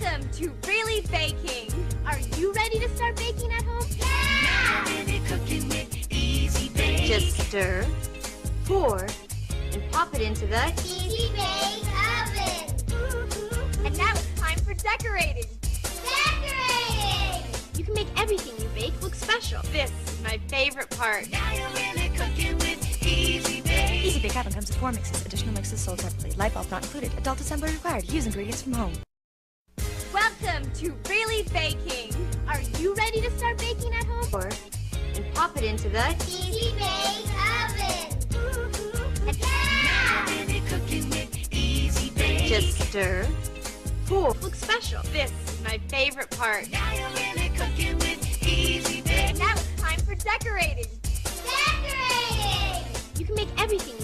Welcome to Really Baking. Are you ready to start baking at home? Now really cooking with Easy Bake. Just stir, pour, and pop it into the Easy Bake Oven. And now it's time for decorating. Decorating! You can make everything you bake look special. This is my favorite part. Now you're really cooking with Easy Bake. Easy Bake Oven comes with 4 mixes. Additional mixes sold separately. Light bulb not included. Adult assembly required. Use ingredients from home. Welcome to Really Baking. Are you ready to start baking at home? Pour, and pop it into the Easy Bake Oven. And Now really cooking with Easy Bake. just stir, pour. Look special. This is my favorite part. Now you're really cooking with Easy Bake. And now it's time for decorating. Decorating! You can make everything you